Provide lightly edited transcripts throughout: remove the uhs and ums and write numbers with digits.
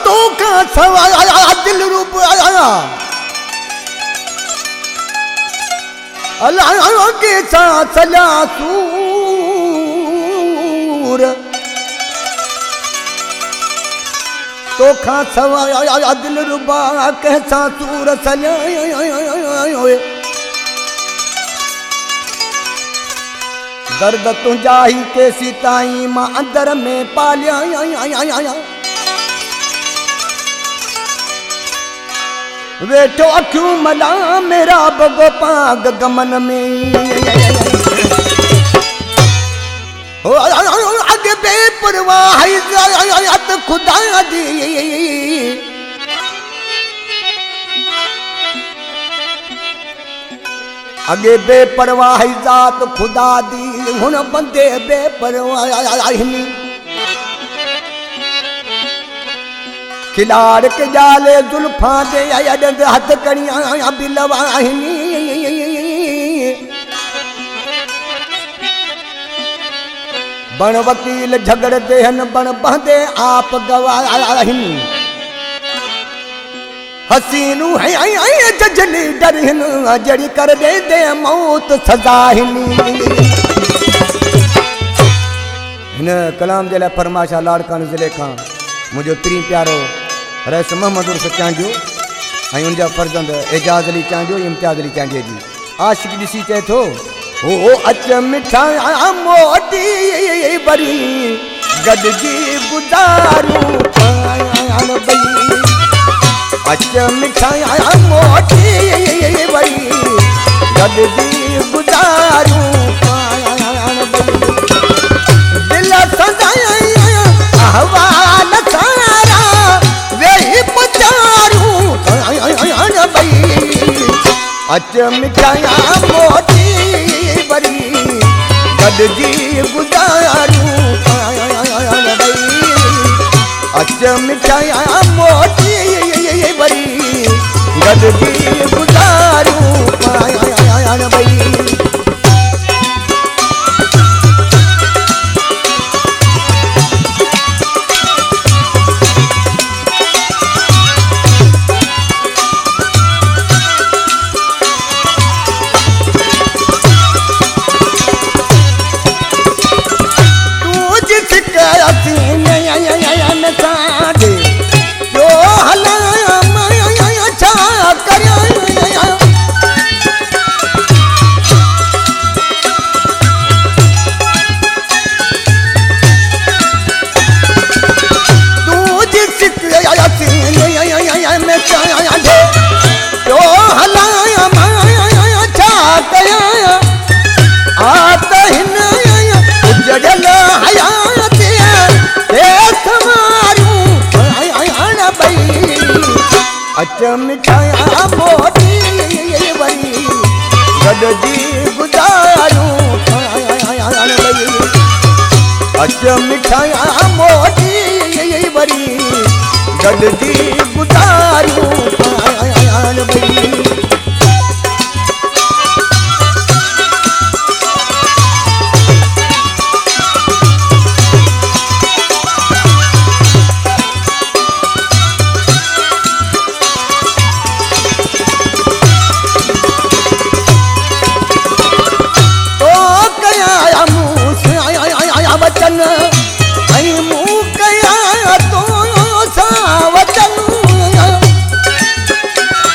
तो का सवाया दिल रूप आया अल्लाह के साथ सला सूर तो खा सवाया दिल रूबा कैसा सूर सला दर्द तुझा ही के सीताई मां अंदर में पालिया वेठो अखियूं मला मेरा बगो पाग गमन में अगे बेपरवाह खुदा दी अगे बेपरवाह जात खुदा दी हुन बंदे बेपरवाह खिलाड़ के जाले जुल्फा दे हथ कड़िया बिलवाहिनी बण वकील झगड़ देहन बण बंदे आप गवाहिनी हसीनू है जजली डरहिन जड़ी कर दे मौत सजाहिनी हिन कलाम जे लाइ फरमाशा लाड़कान ज़िले खां मुझे प्री प्यारो रईस मोहम्मद उर्फ चांजो ऐं उनजा फर्जंद एजाज अली चांजो इम्तियाज़ अली चांजे जी आशिक ॾिसी चए थो ओ अच मिठाई मोटी बरी गॾिजी गुज़ारूं पाण ॿई अच मिठाई मोटी बरी गॾिजी गुज़ारूं पाण ॿई दिल सदाई अहवाल सारा वेही पुचारूं बई अच मिठाया मोटी बरी गॾिजी गुज़ारूं बई अच मिठाया मोटी बरी गॾिजी गुज़ारूं बई अच मिठाया मोटी बरी गॾिजी गुज़ारूं बई अच मिठाया मोटी बरी गॾिजी गुज़ारूं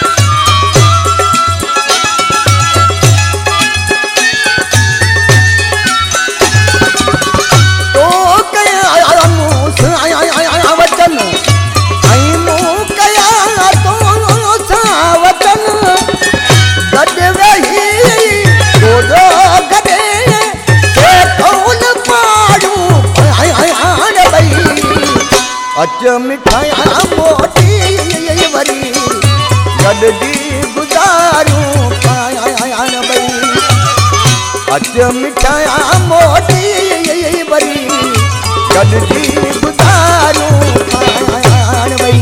बई अच मिठाया मोटी बरी गॾिजी गुज़ारूं बई अच मिठाया मोटी बरी गॾिजी गुज़ारूं बई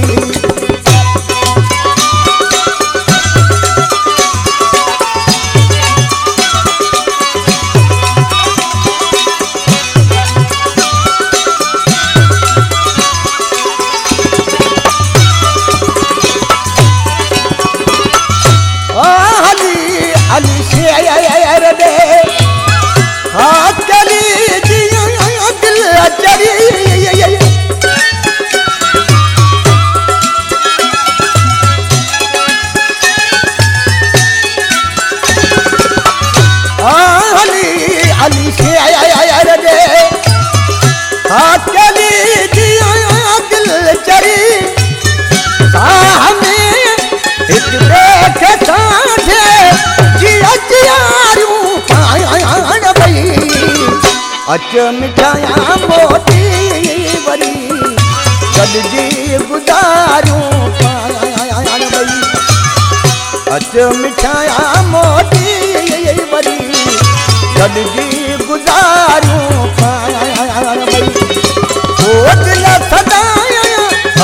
अच मिठाया मोटी वरी गॾिजी गुज़ारूं पाण भई अच मिठाया मोटी वरी गॾिजी गुज़ारूं पाण भई ओ दिल सदाया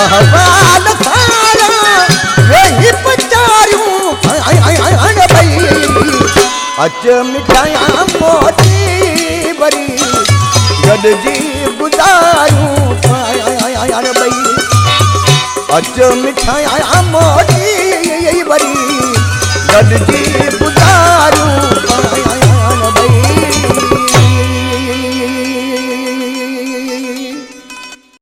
अहवाल सारा वेही पचारूं पाण भई अच मिठाया मोटी वरी गॾिजी गुज़ारूं पाण भई अच मिठाया मोटी वरी गॾिजी